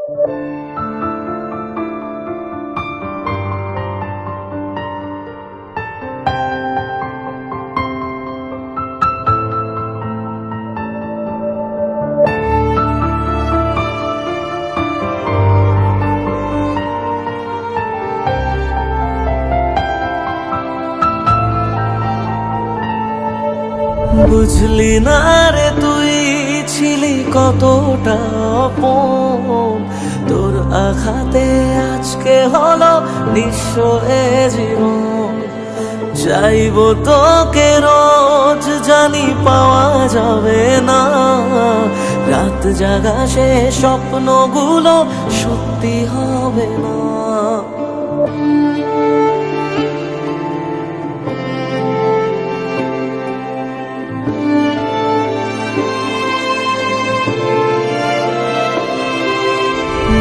বুঝলি না রে তুই ছিলি কতটা আপন, তোর আঘাতে আজকে হলো নিঃস্ব এ জীবন। চাইব তোকে রোজ, জানি পাওয়া যাবে না, রাত জাগা সে স্বপ্নগুলো সত্যি হবে না।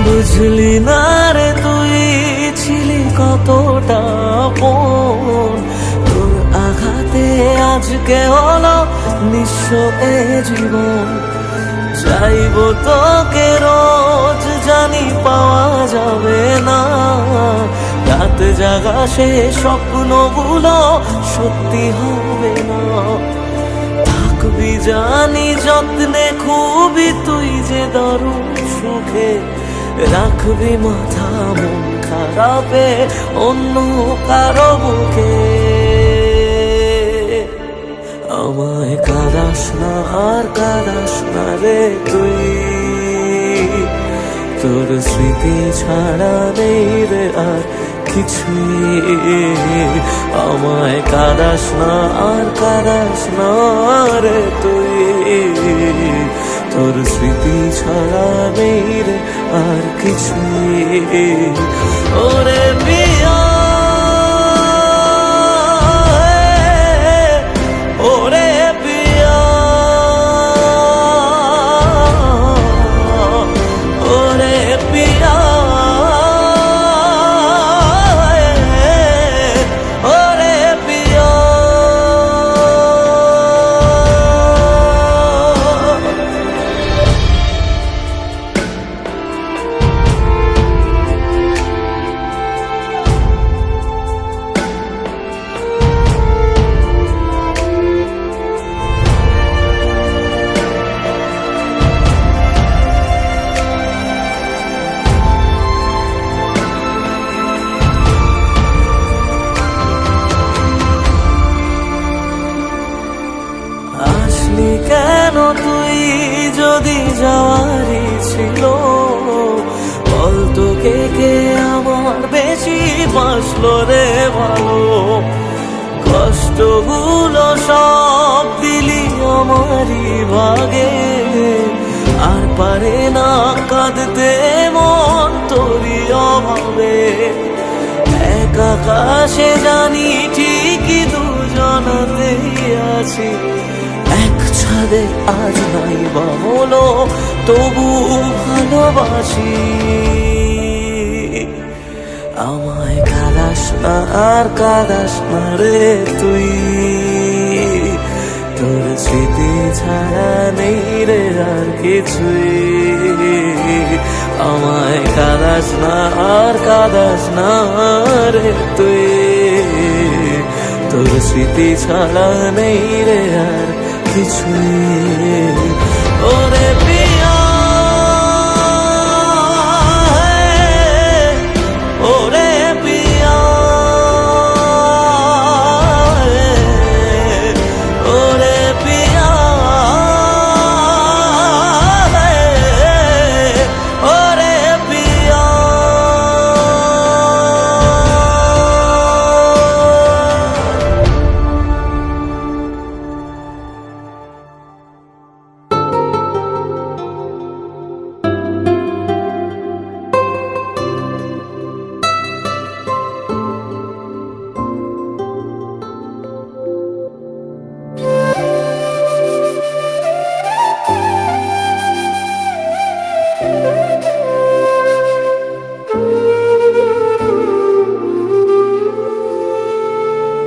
বুঝলি না রে তুই ছিলি কতটা আপন, তোর আঘাতে আজকে হলো নিঃস্ব এ জীবন। চাইব তোকে রোজ, জানি পাওয়া যাবে না, রাত জাগা সে স্বপ্নগুলো সত্যি হবে না। থাকবি জানি যত্নে খুবই তুই যে দারুণ সুখে, রাখবি মাথা মন খারাপে অন্য কারো বুকে। আমায় কাঁদাস না আর কাঁদাস না রে তুই, তোর স্মৃতি ছাড়া নেই রে আর কিছুই। আমায় কাঁদাস না আর কাঁদাস না রে তুই, তোর স্মৃতি ছাড়া নেই রে আর কিছুই। ওরে পিয়া, ওরে পিয়া, ওরে পিয়া, ওরে পিয়া। আসলি কেন তুই যদি যাওয়ারই ছিল, বল তোকে কে আমার বেশি বাসলো রে ভালো। কষ্টগুলো সব দিলি আমারই ভাগে, আর পারে না কাঁদতে মন তোরই অভাবে। এক আকাশে জানি ঠিকই দুজনাতেই আছি, এক ছাদে আজ নাই বা হলো তবু ভালোবাসি। আমায় কাঁদাস না আর কাঁদাস না রে তুই, তোর স্মৃতি ছাড়া নেই রে আর কিছুই। আমায় কাঁদাস না আর কাঁদাস না রে তুই, তোর স্মৃতি ছাড়া নেই রে আর কিছুই। ওরে পিয়া, ওরে পিয়া, ওরে পিয়া, ওরে পিয়া।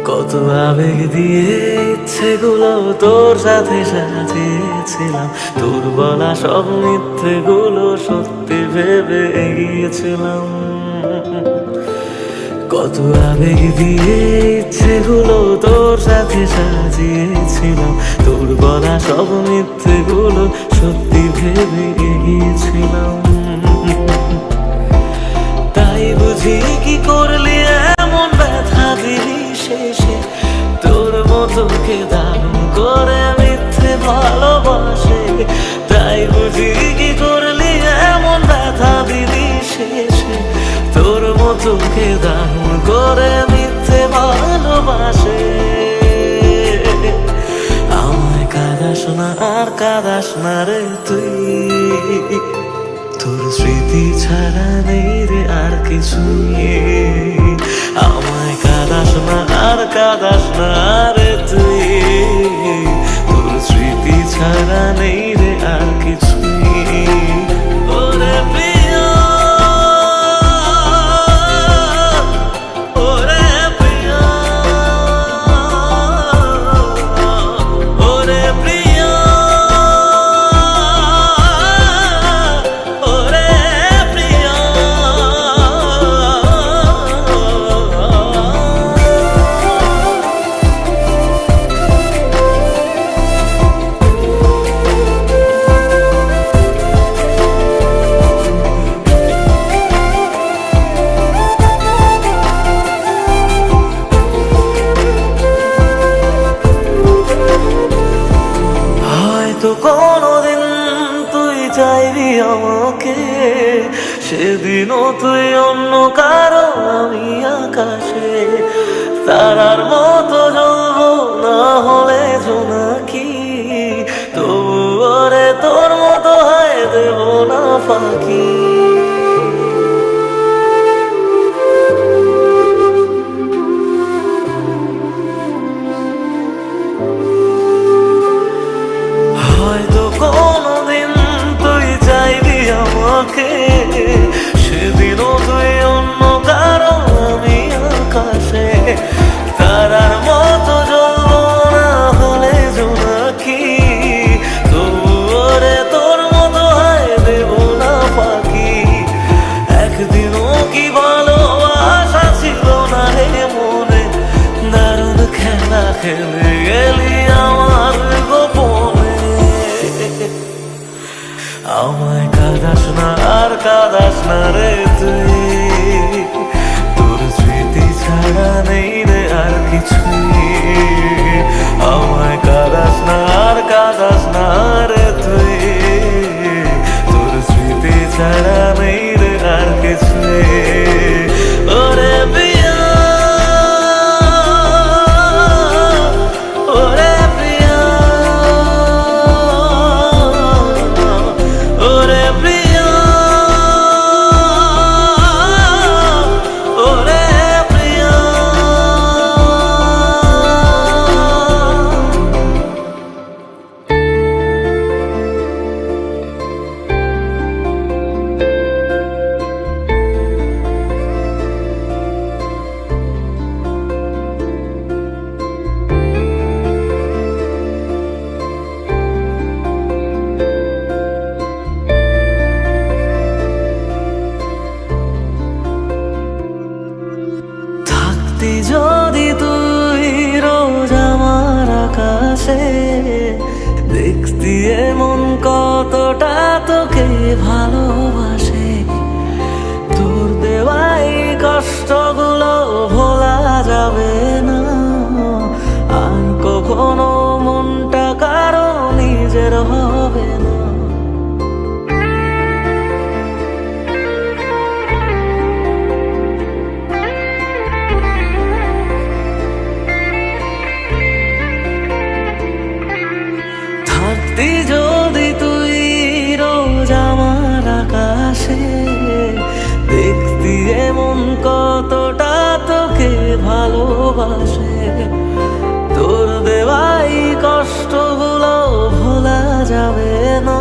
কত আবেগ দিয়ে ইচ্ছেগুলো তোর সাথে সাজিয়েছিলাম, তোর বলা সব মিথ্যেগুলো সত্যি ভেবে গিয়েছিলাম। কত আবেগ দিয়ে ইচ্ছেগুলো তোর সাথে সাজিয়েছিলাম, তোর বলা সব মিথ্যেগুলো সত্যি ভেবে গিয়েছিলাম। তাই বুঝি কি করলি এমন ব্যথা দিলি শেষে, তোর মতোকে দাম করে মিথ্যে ভালোবাসে। তাই বুঝি কি করলি এমন ব্যথা দিলি শেষে, তোর মতোকে দাম করে মিথ্যে ভালোবাসে। আমায় কাঁদাস না আর কাঁদাস না রে তুই, তোর স্মৃতি ছাড়া নেই রে আর কিছুই। আমায় কাঁদাস না আর কাঁদাস না রে তুই, তোর স্মৃতি ছাড়া নেই রে আর কিছুই। ওরে প্রিয়, ওরে প্রিয়, ওরে প্রিয়, ওরে প্রিয়। হয়তো কোনোদিন তুই চাইবি আমাকে, সেদিনও তুই অন্য কারো আমি আকাশে। তারার মতো জ্বলবো না হলে জোনাকি, তবু ওরে তোর মতো হয় দেব না ফাঁকি। হয়তো কোনোদিন তুই চাইবি আমাকে, সেদিনও তুই অন্য কারো আমি আকাশে। তারার মতো জ্বলবো না হলে জোনাকি, তবু ওরে তোর মতো হয় দেব না ফাঁকি। একদিনও কি ভালোবাসা ছিল না রে মনে, দারুণ খেলা খেলে গেলি আমার গোপনে। আমায় কাঁদাস না আর কাঁদাস না রে তুই, তোর স্মৃতি ছাড়া নেই রে আর কিছুই। আমায় কাঁদাস না আর কাঁদাস না রে তুই, তোর স্মৃতি ছাড়া নেই রে আর কিছুই। ওরে প্রিয়, ওরে প্রিয়, ওরে প্রিয়, ওরে প্রিয়। থাকতি যদি তুই রোজ আমার আকাশে, দেখতি এমন কতটা তোকে ভালোবাসে। তোর দেওয়াই কষ্টগুলো ভোলা যাবে না, আর কখনো মনটা কারো নিজের হবে না। থাকতি যদি তুই রোজ আমার আকাশে, দেখতি এমন কতটা তোকে ভালোবাসে। তোর দেওয়াই কষ্টগুলো ভোলা যাবে না,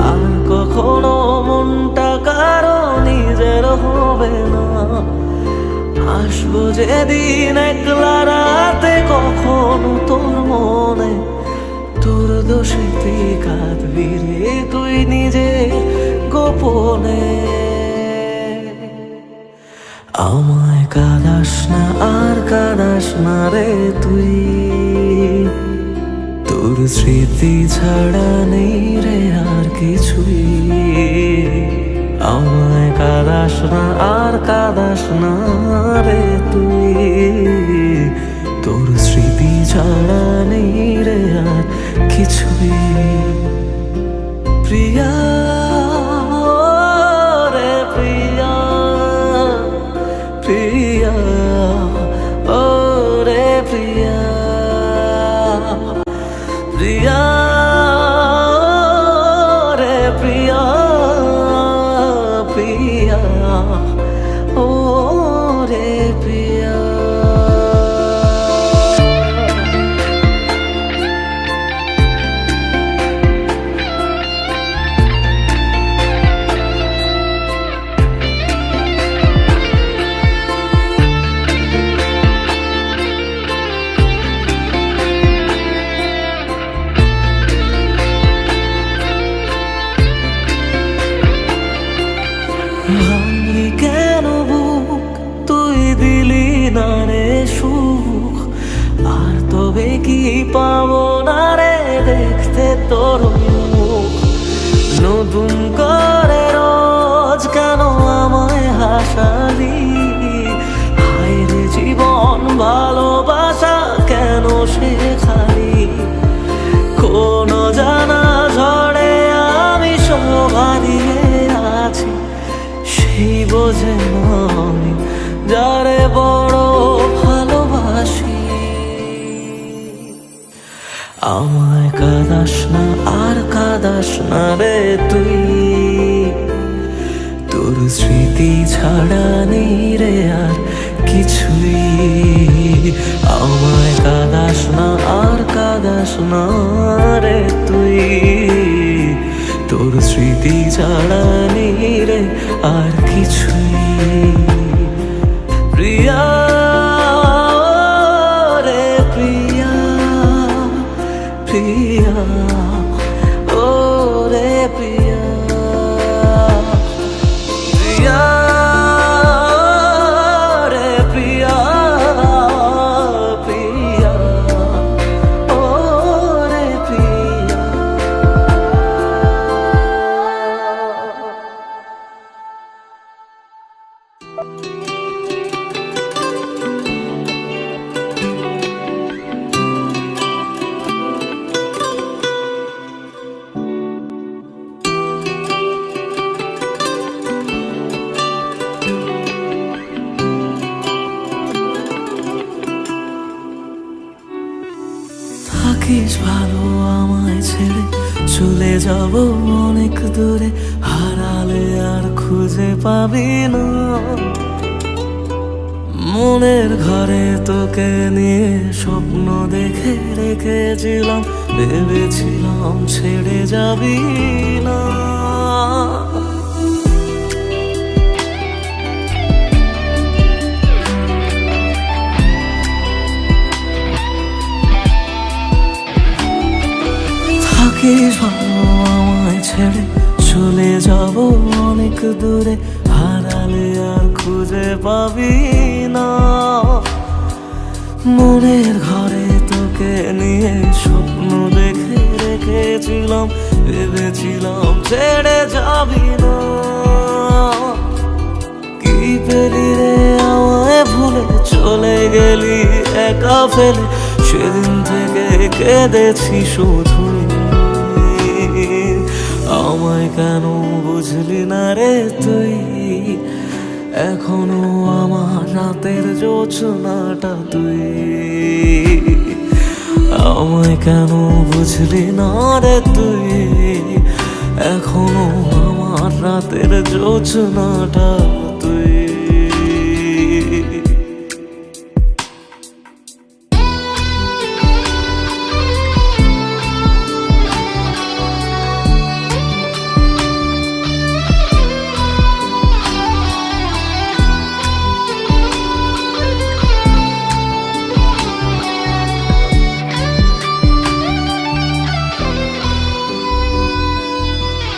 আর কখনো মনটা কারো নিজের হবে না। আসবো যেদিন একলা রাতে কখনো তোর মনে, তোর দোষে তুই কাঁদবি রে তুই নিজে গোপনে। কাঁদাস না আর কাঁদাস না রে তুই, তোর স্মৃতি ছাড়া নেই রে আর কিছুই। আমায় কাঁদাস না আর কাঁদাস না রে তুই, তোর স্মৃতি ছাড়া নেই রে আর কিছুই। প্রিয়া রে প্রিয়া, প্রিয়া ও রে প্রিয়া, প্রিয়া রে প্রিয়া, প্রিয়া ও রে প্রিয়া। ভাঙলি কেন বুক, তুই দিলি না রে সুখ, আর তবে কি পাবো না রে দেখতে তোর মুখ। নতুন করে রোজ কেন আমায় হাসালি, হায় রে জীবন ভালোবাসা কেন শেখালি। কোনো জানা ঝড়ে আমি শোভা দিয়ে আছি, সেই বোঝে আমি যারে বড় ভালোবাসি। আমায় কাঁদাস না আর কাঁদাস না রে তুই, তোর স্মৃতি ছাড়া নেই রে আর কিছুই। আমায় কাঁদাস না আর কাঁদাস না রে তুই, তোর স্মৃতি ছাড়া নেই রে আর কিছুই। প্রিয়া রে প্রিয়া, প্রিয়া ও রে প্রিয়া, প্রিয়া রে প্রিয়া, প্রিয়া ও রে প্রিয়া। থাকিস ভালো আমায় ছেড়ে, চলে যাব অনেক দূরে, হারালে আর খুঁজে পাবি না। মনের ঘরে তোকে নিয়ে স্বপ্ন দেখে রেখেছিলাম, ভেবেছিলাম ছেড়ে যাবি না। থাকিস ভালো আমায় ছেড়ে, চলে যাব অনেক দূরে, হারালে আর খুঁজে পাবি না। মনের ঘরে তোকে নিয়ে স্বপ্ন দেখে রেখেছিলাম, ভেবেছিলাম ছেড়ে যাবি না। কি পেলি রে আমায় ভুলে, চলে গেলি একা ফেলে, সেদিন থেকে কেঁদেছি শুধু। আমায় কেন বুঝলি না রে তুই, এখনো আমার রাতের জোছনাটা তুই। আমায় কেন বুঝলি না রে তুই, এখনো আমার রাতের জোছনাটা তুই।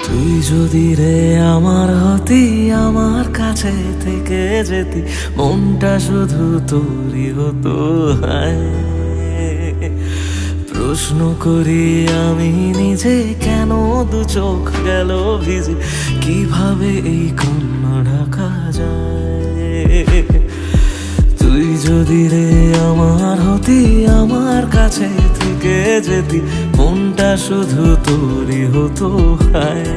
তুই যদি রে আমার হতি, আমার কাছে থেকে যেতি, মনটা শুধু তোরই হতো। হায়, প্রশ্ন করি আমি নিজে, কেন দু চোখ গেল ভিজে, কিভাবে এই কান্না ঢাকা যায়। তুই যদি রে আমার হতি, আমার কাছে থেকে যেতি, মনটা শুধু তোরই হতো। হায়,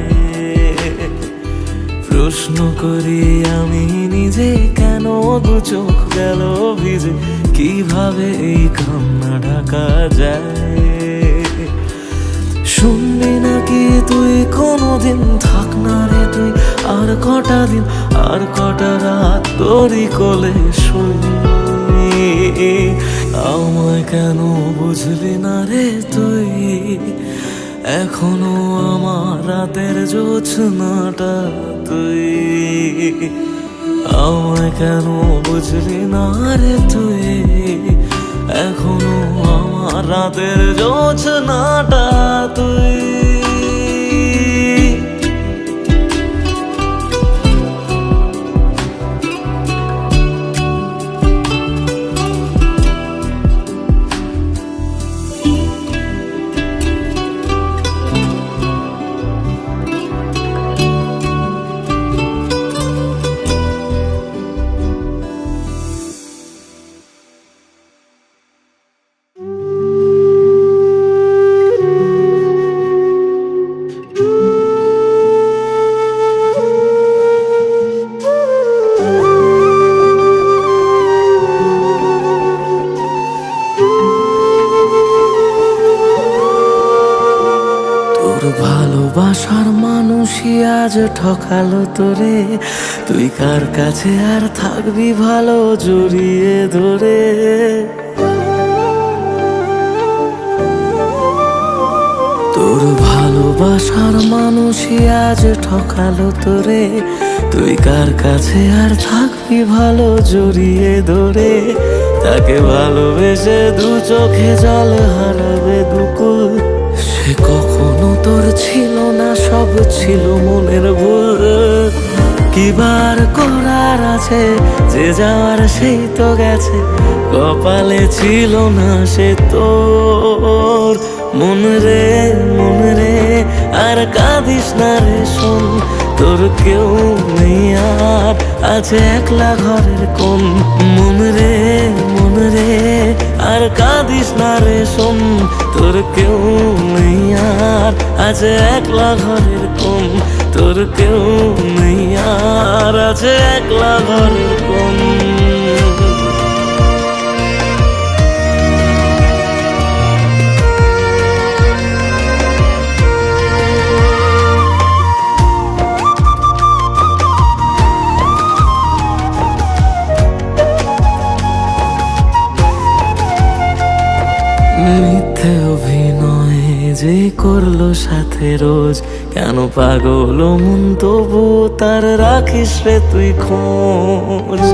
প্রশ্ন করি আমি নিজে, কেন দু চোখ গেল ভিজে, কিভাবে এই কান্না ঢাকা যায়। শুনবি নাকি তুই কোনোদিন, থাক না রে তুই আর কটা দিন, আর কটা রাত তোরই কোলে শুনি। আমায় কেন বুঝলি না রে তুই, এখনো আমার রাতের জোছনাটা তুই। আমায় কেন বুঝলি না রে তুই, এখনো আমার রাতের জোছনাটা তুই। ভালোবাসার মানুষই আজ ঠকালো তোরে, তুই কার কাছে আর থাকবি ভালো জড়িয়ে ধরে। তোর ভালোবাসার মানুষই আজ ঠকালো তোরে, তুই কার কাছে আর থাকবি ভালো জড়িয়ে ধরে। তাকে ভালোবেসে দু চোখে জল হারাবে দুকুল, সে কখনো তোর ছিল না, সব ছিল মনের ভুল। কিবার করার আছে, যে যাওয়ার সেই তো গেছে, কপালে ছিল না সে তোর। মন রে আর কাঁদিস না রে শোন, তোর কেউ নেই আর আছে একলা ঘরের কোণ। মন রে আর কাঁদিস না রে শোন, তোর কেউ নেই আর আছে একলা ঘরের কোণ। তোর কেউ নেই আর আছে একলা ঘরের কোণ। মিথ্যে অভিনয় যে করলো সাথে রোজ, কেন পাগল মন তবু তার রাখিস রে তুই খোঁজ।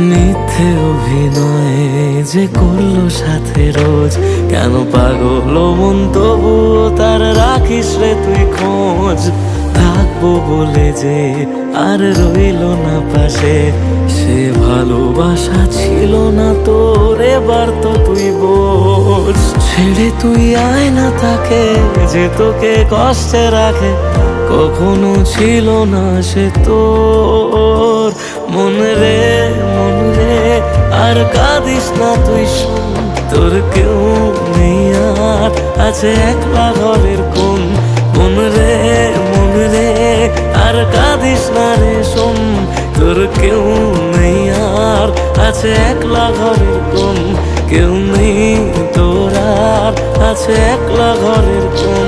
মিথ্যে অভিনয় যে করলো সাথে রোজ, কেন পাগল মন তবু তার রাখিস রে তুই খোঁজ। থাকবো বলে যে আর রইল না পাশে, সে ভালোবাসা ছিল না তোর, এবার তো তুই বোঝ। ছেড়ে তুই আয় না তাকে, যে তোকে কষ্টে রাখে, কখনো ছিল না সে তোর। মন রে আর কাঁদিস না তুই শোন, তোর কেউ নেই আর আছে একলা ঘরের কোণ। মন রে আর কাঁদিস না রে শোন, তোর কেউ নেই আর আছে একলা ঘরের কোণ। কেউ নেই তোর আর আছে একলা ঘরের কোণ।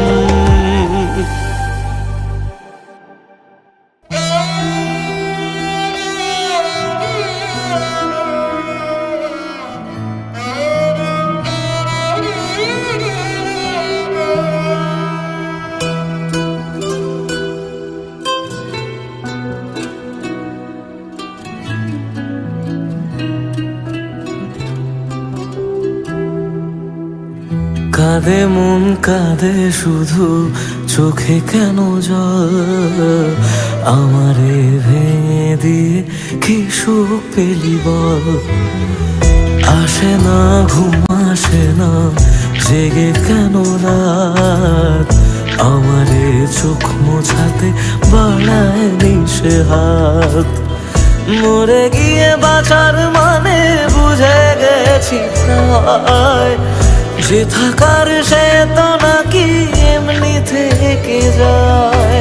কাঁদে মন কাঁদে শুধু, চোখে কেন জল? আমারে ভেঙে দিয়ে কি সুখ পেলি বল? আসে না ঘুম আসে না, জেগে কেন রাত? আমারে চোখ মোছাতে বাড়ায় নিশে হাত। মরে গিয়ে বাঁচার মানে বুঝে গেছি প্রায়, যে থাকার সে তো নাকি এমনি থেকে যায়।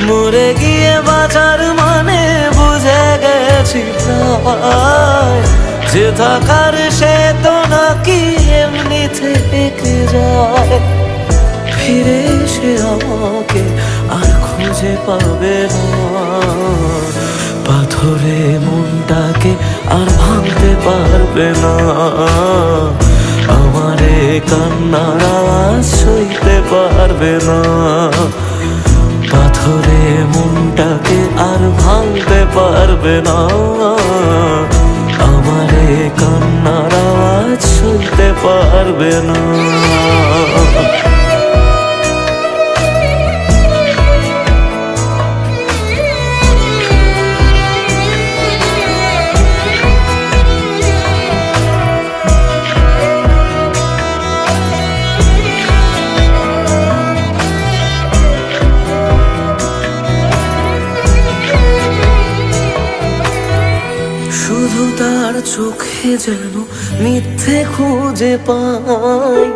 মরে গিয়ে বাঁচার মানে বুঝে গেছি প্রায়, যে থাকার সে তো নাকি এমনি থেকে যায়। ফিরে এসে আমাকে আর খুঁজে পাবে না, পাথরে মনটাকে আর ভাঙতে পারবে না। আমারে কান্নার আওয়াজ সইতে পারবে না, পাথরে মনটাকে আর ভাঙতে পারবে না। আমারে কান্নার আওয়াজ সইতে পারবে না। শুধু তার চোখে যেন মিথ্যে খুঁজে পাই,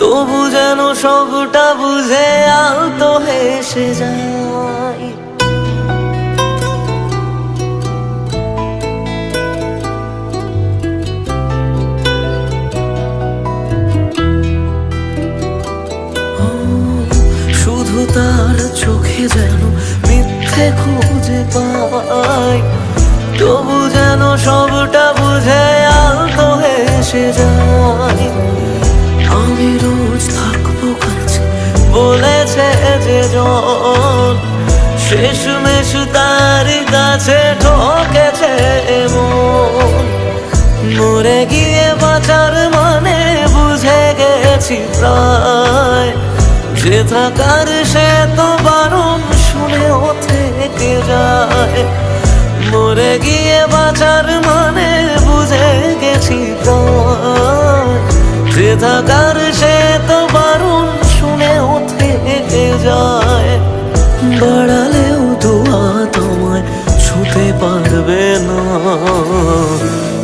তবু যেন সবটা বুঝে আলতো হেসে যায়। শুধু তার চোখে যেন মিথ্যে খুঁজে পাই, তবু যেন সবটা বুঝে আলতো হেসে যায়। আমি রোজ থাকবো কাছে বলেছে যে জন, শেষমেশ তার কাছে ঠকেছে মন। মরে গিয়ে বাঁচার মানে বুঝে গেছি প্রায়, যে থাকার সে তো বারণ শুনেও থেকে যায়। মরে গিয়ে বাঁচার মানে বুঝে গেছি প্রায়, যে থাকার সে তো বারণ শুনেও থেকে যায়। বাড়ালেও দোয়া তোমায় ছুঁতে পারবে না,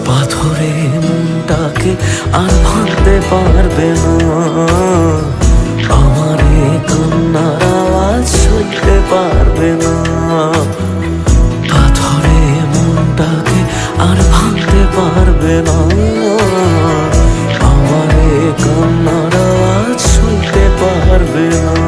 পাথরে মনটাকে আর ভাঙতে পারবে না। আমারে কান্নার আওয়াজ সইতে পারবে না, পাথরে মনটাকে আর ভাঙতে পারবে না। আমারে কান্নার আওয়াজ সইতে পারবে না।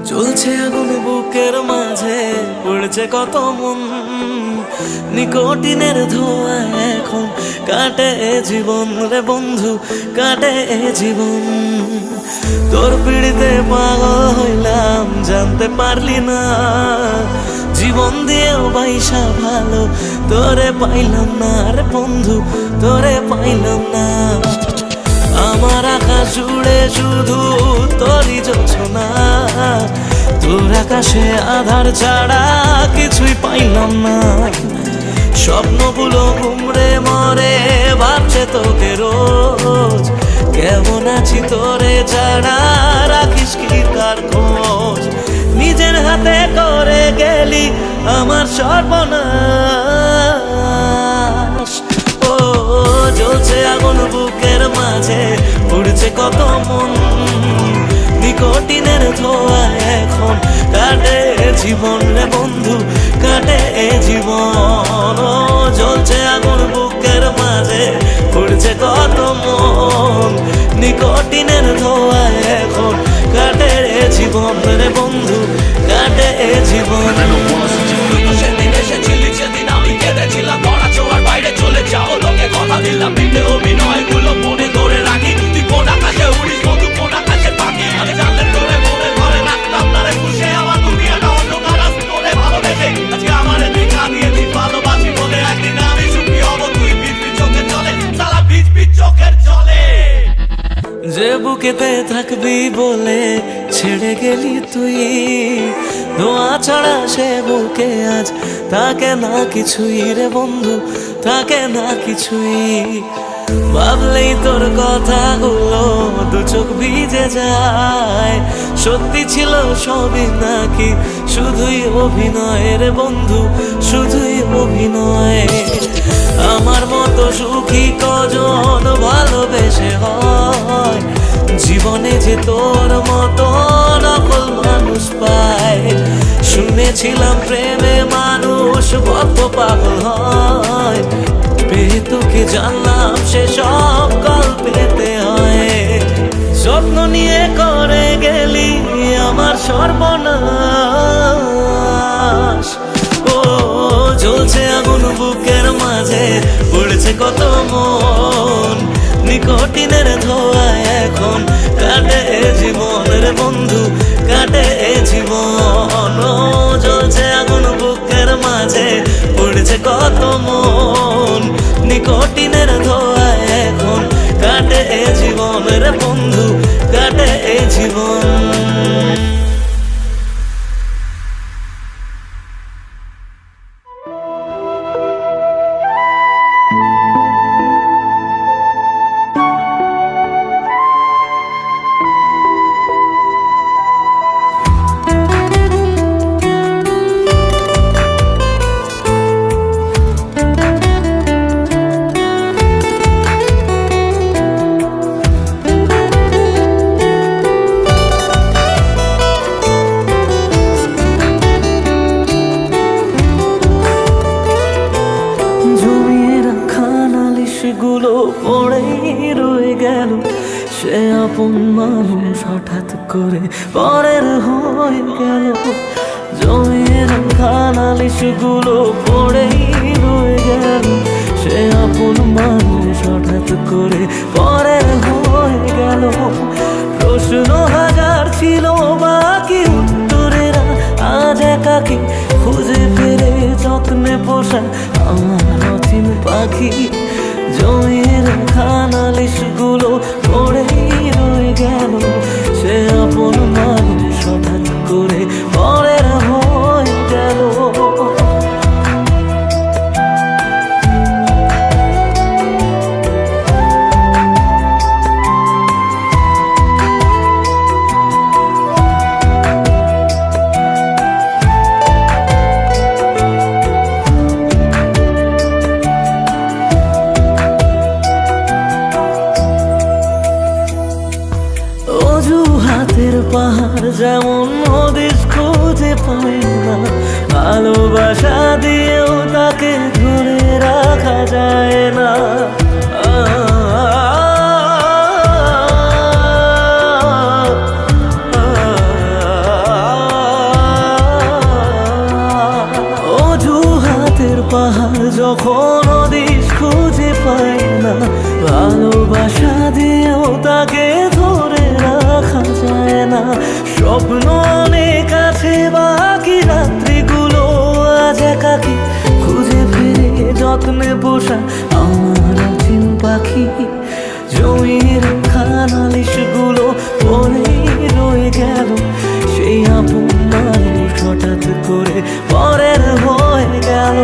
জ্বলছে আগুন বুকের মাঝে, পড়ছে কত মন, নিকোটিনের ধোঁয়া এখন কাটে জীবন রে বন্ধু, কাটে জীবন। তোর পিড়িতে পাগল হইলাম জানতে পারলি না, জীবন দিয়েও বাইসা ভালো তোরে পাইলাম না রে বন্ধু, তোরে পাইলাম না। আমার আকাশ জুড়ে শুধু তোরই জোছনা, তোর আকাশে আধার ছাড়া কিছুই পাইলাম না। স্বপ্নগুলো ঘুমড়ে মরে ভাবছে তোকে রোজ, কেমন আছি তোরে ছাড়া রাখিস কি তার খোঁজ। নিজের হাতে করে গেলি আমার সর্বনাশ। ও জ্বলছে আগুন বুকের মাঝে, উড়ছে কত মন, নিকোটিনের ধোঁয়া এখন কাটে জীবন রে বন্ধু, কাটে জীবন। জ্বলছে আগুন বুকের মাঝে, পড়ছে কত মন, নিকোটিনের ধোঁয়ায় এখন কাটে জীবন রে বন্ধু, কাটে জীবন। সেদিন এসেছিলি, সেদিন আমি কেঁদেছিলাম, ধরা ছোঁয়ার বাইরে চলে যাও, লোকে কথা দিলাম, মিটে অভিনয় গুলো মনে ধরে রাখি। তুই কোন আকাশে উড়িস বন্ধু, কোন আকাশে পাখি, আমি জানলে তোরে মনে ঘরে রাখতাম না রে খুশে। আমার দুনিয়াটা অন্ধকার আজ তোরে ভালোবেসে, আজকে আমার দেখা দিয়ে তুই ভালোবাসি বলে, একদিন আমি সুখী হব, তুই ভিজবি চোখের জলে, সারা ভিজবি চোখের জলে। যে বুকেতে থাকবি বলে ছেড়ে গেলি তুই, ধোঁয়া ছাড়া সে বুকে আজ থাকে না কিছুই রে বন্ধু, থাকে না কিছুই। ভাবলেই তোর কথাগুলো দু চোখ ভিজে যায়, সত্যি ছিল সবই নাকি শুধুই অভিনয় রে বন্ধু, শুধুই অভিনয়। আমার মতো সুখী কজন ভালোবেসে হয়, জীবনে যে তোর মতো নকল মানুষ পায়। শুনেছিলাম প্রেমে মানুষ বদ্ধ পাগল হয়, পেয়ে তোকে জানলাম সে সব গল্পেতে হয়। স্বপ্ন নিয়ে করে গেলি আমার সর্বনাশ, ও জ্বলছে আগুন বুকের মাঝে, পড়ছে কত মন, নিকোটিনের ধোঁয়ায় এখন কাটে জীবন রে বন্ধু, কাটে জীবন। ও জ্বলছে আগুন বুকের মাঝে, পড়ছে কত মন, নিকোটিনের ধোঁয়ায় এখন কাটে জীবন রে বন্ধু, কাটে জীবন। গুলো পড়েই রয়ে গেল, সে আপন মানুষ হঠাৎ করে পরের হয়ে গেল। জমির খানালিশ গুলো পড়েই রয়ে গেল, সে আপন মানুষ হঠাৎ করে পরের হয়ে গেল। প্রশ্ন হাজার ছিল বাকি, উত্তরেরা আজ একাকি খুঁজে ফেরে যত্নে পোষা আমার অচিন পাখি। জমির খানালিশ গুলো পড়েই রয়ে গেল, সে আপন মানুষ হঠাৎ করে পরের হয়ে গেল। অজুহাতের পাহাড় যেমন হদিস খুঁজে পাই না, ভালোবাসা দিয়েও তাকে ধরে রাখা যায় না। অজুহাতের পাহাড় যখন হদিস খুঁজে পাই না, ভালোবাসা দিয়েও তাকে ধরে রাখা যায় না। স্বপ্ন অনেক আছে বাকি, রাত্রিগুলো আজ একাকি খুঁজে ফিরে যত্নে পোষা আমার অচিন পাখি। জমির খানালিশ গুলো পড়েই রয়ে গেল, সেই আপন মানুষ হঠাৎ করে পরের হয়ে গেল।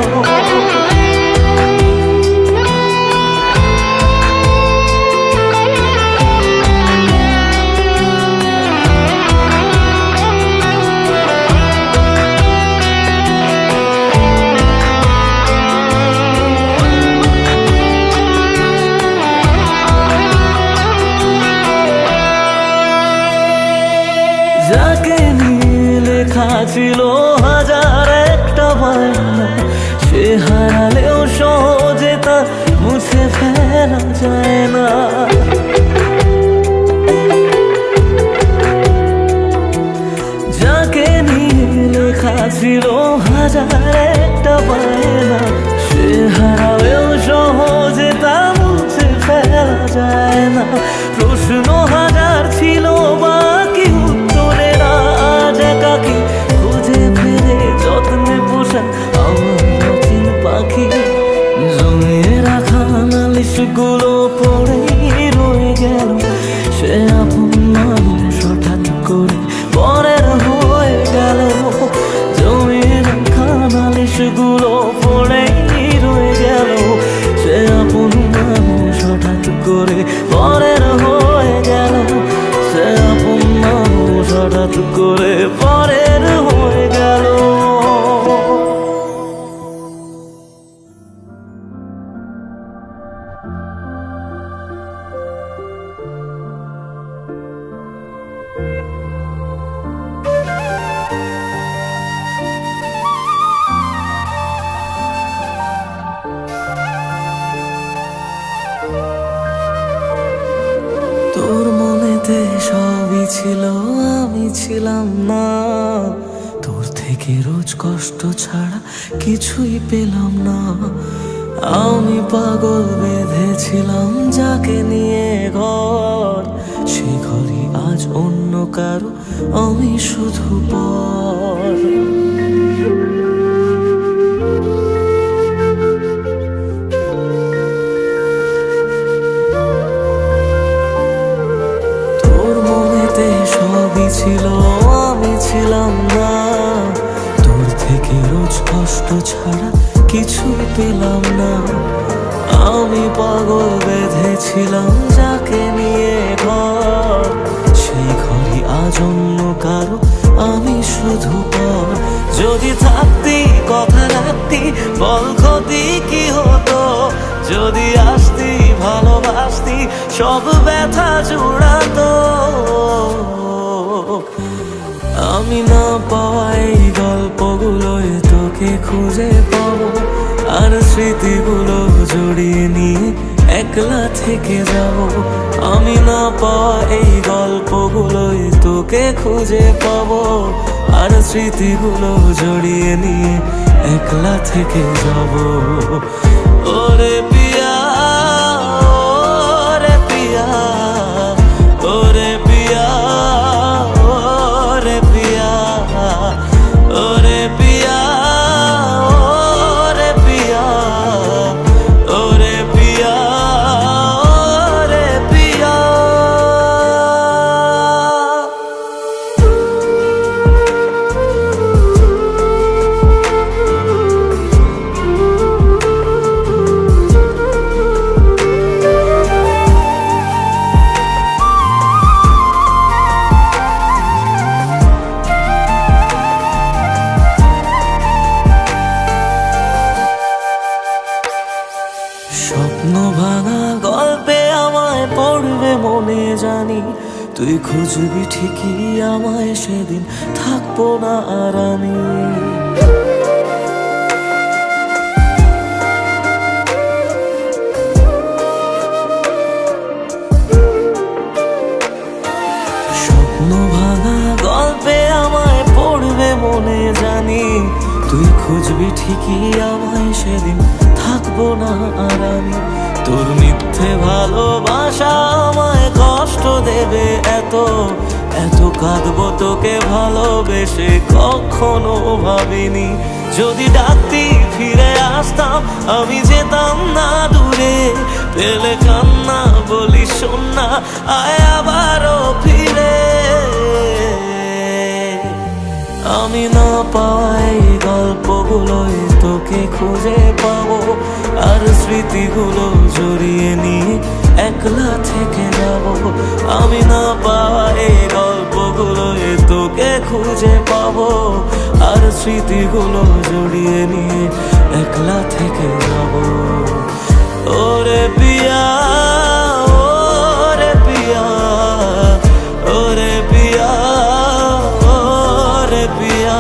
যাকে নিয়ে লেখা ছিল হাজার একটা বায়না, সে হারালেও দিল হাজার একটা বায়না, সে হারাবেও সহজে তা মুছে ফেলা যায় না। প্রশ্ন হাজার ছিল বাকি উত্তরের আজ একাকি, খুঁজে ফিরে যত্নে পোষা আমার নতুন পাখি। জমিয়ে রাখা নালিশগুলো পড়েই রয়ে গেল, সে আপন মানুষ হঠাৎ করে পরের হয়ে গেল। জমিয়ে রাখা নালিশগুলো পড়েই রয়ে গেল, সে আপন মানুষ হঠাৎ করে পরের হয়ে গেল। সে আপন মানুষ হঠাৎ করে পরের হয়ে গেল। তোর মনেতে সবই ছিল, আমি ছিলাম না। তোর থেকে রোজ কষ্ট ছাড়া কিছুই পেলাম না। আমি পাগল বেঁধেছিলাম যাকে নিয়ে ঘর, সে ঘরে আজ অন্য কারো, আমি শুধু পর। সবই ছিল, আমি ছিলাম না। তোর থেকে রোজ কষ্ট ছাড়া কিছুই পেলাম না। আমি পাগল বেঁধেছিলাম যাকে নিয়ে ঘর, সেই ঘরে আজ অন্য কারো, আমি শুধু পর। যদি থাকতি কথা রাখতি বল ক্ষতি কি হতো, যদি আসতি ভালোবাসতি সব ব্যথা জুড়াতো। আমি না পাওয়াই গল্পগুলোয় তোকে খুঁজে পাবো, আর স্মৃতিগুলো জড়িয়ে নিয়ে একলা থেকে যাব। আমি না পাওয়া এই গল্পগুলোয় তোকে খুঁজে পাবো, আর স্মৃতিগুলো জড়িয়ে নিয়ে একলা থেকে যাব। ওরে পিয়া, ওরে পিয়া, ওরে পিয়া, ওরে পিয়া, ওরে পিয়া, ওরে পিয়া, ওরে পিয়া, ওরে পিয়া। স্বপ্ন ভাঙা গল্পে আমায় পড়বে মনে জানি, তুই খুঁজবি ঠিকই আমায়, সেদিন থাকবো না আর আমি। স্বপ্ন ভাঙা গল্পে আমায় পড়বে মনে জানি, তুই খুঁজবি ঠিকই আমায়, সেদিন থাকবো না আর আমি। তোর মিথ্যে ভালোবাসা আমায় কষ্ট দেবে এত, এত কাঁদবো তোকে ভালোবেসে কখনো ভাবিনি। যদি ডাকতি ফিরে আসতাম, আমি যেতাম না দূরে। পেলে কান্না বলি শোন না, আয় আবারও ফিরে। আমি না পাওয়াই গল্পগুলোয় তোকে খুঁজে পাবো, আর স্মৃতিগুলো জড়িয়ে নিয়ে একলা থেকে যাব। আমি না পাওয়াই গল্পগুলোয় তোকে খুঁজে পাবো, আর স্মৃতিগুলো জড়িয়ে নিয়ে একলা থেকে যাব। ওরে পিয়া, ওরে পিয়া, ওরে পিয়া, ওরে পিয়া,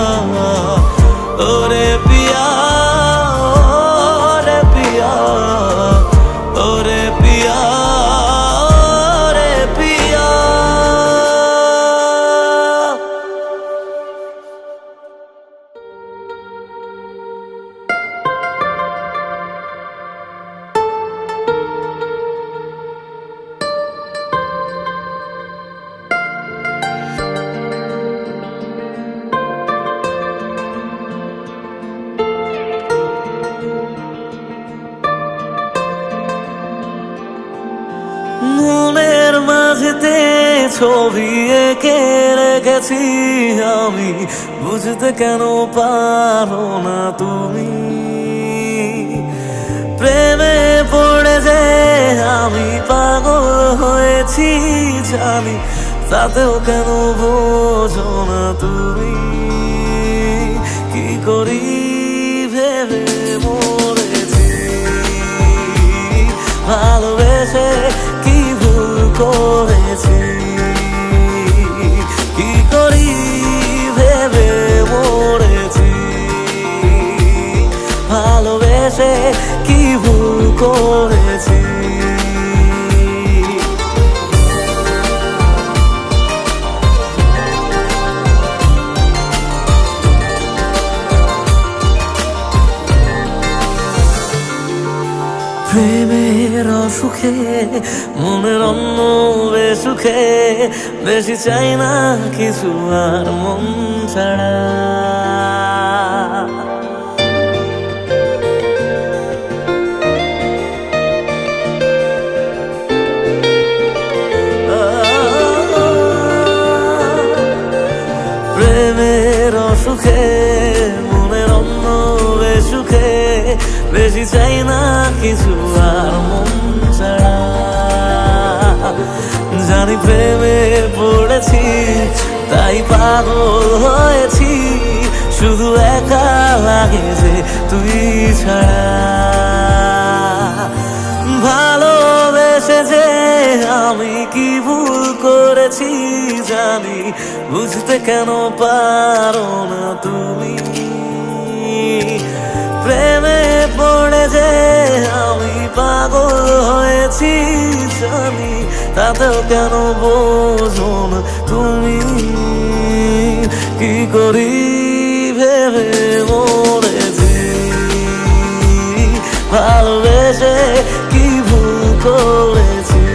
ওরে পিয়া, ওরে পিয়া, ওরে পিয়া, ওরে পিয়া। ছবি এঁকে রেখেছি আমি, বুঝতে কেন পারো না তুমি? প্রেমে পড়ে যে আমি পাগল হয়েছি জানি, তাতেও কেন বোঝো না তুমি? কি করি ভেবে মরেছি, ভালোবেসে কি ভুল করেছি? কি করি ভেবে মরেছি, ভালোবেসে কি ভুল করেছি? প্রেমের অসুখে মনের অন্য বেসুখে, বেশি চাই না কিছু আর মন ছাড়া। প্রেমের অসুখে মনের অন্য বেসুখে, বেশি চাই না কিছু আর মন ছাড়া। জানি প্রেমে পড়েছি তাই পাগল হয়েছি, শুধু একা লাগে যে তুই ছাড়া। ভালোবেসে যে আমি কি ভুল করেছি জানি, বুঝতে কেন পারো না তুমি? প্রেমে পড়ে যে আমি পাগল হয়েছি জানি, তাতেও কেন বোঝো না তুমি? কি করি ভেবে মরেছি, ভালোবেসে কি ভুল করেছি?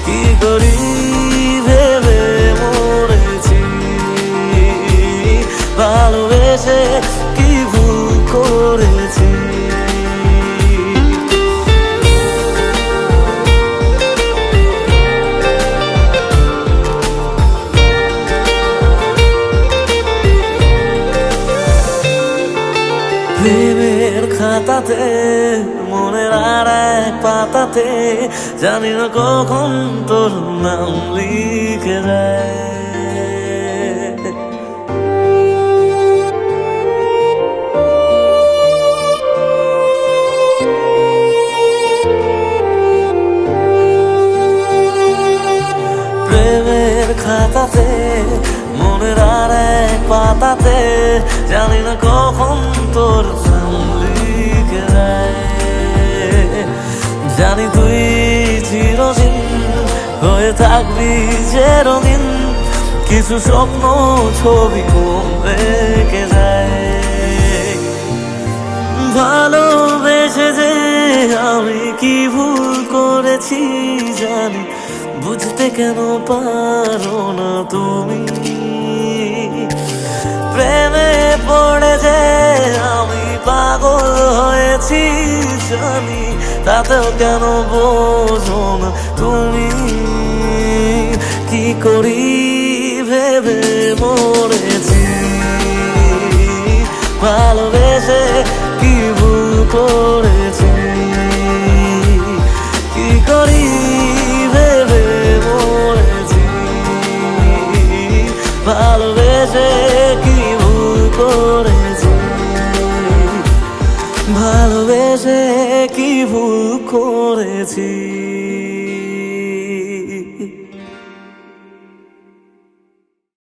কি করি ভেবে মরেছি, ভালোবেসে কি ভুল করেছি? প্রেমের খাতাতে মনের আর এক পাতাতে, জানি না কখন তোর নাম লিখে যায়। প্রেমের খাতাতে মনের আর এক পাতাতে, জানি না কখন তোর নাম লিখে যায়। জানি তুই চিরদিন হয়ে থাকবি যে রঙিন, কিছু স্বপ্ন ছবি মন রেখে যায়। ভালোবেসে যে আমি কি ভুল করেছি জানি, বুঝতে কেন পারো না তুমি? প্রেমে পড়ে যে আমি পাগল হয়েছি জানি, তাতেও কেন বোঝো না তুমি? কি করি ভেবে মরেছি, ভালোবেসে কি ভুল করেছি? কি করি ভেবে মরেছি, ভালোবেসে কি ভুল করেছি? ভালোবেসে কি ভুল করেছি?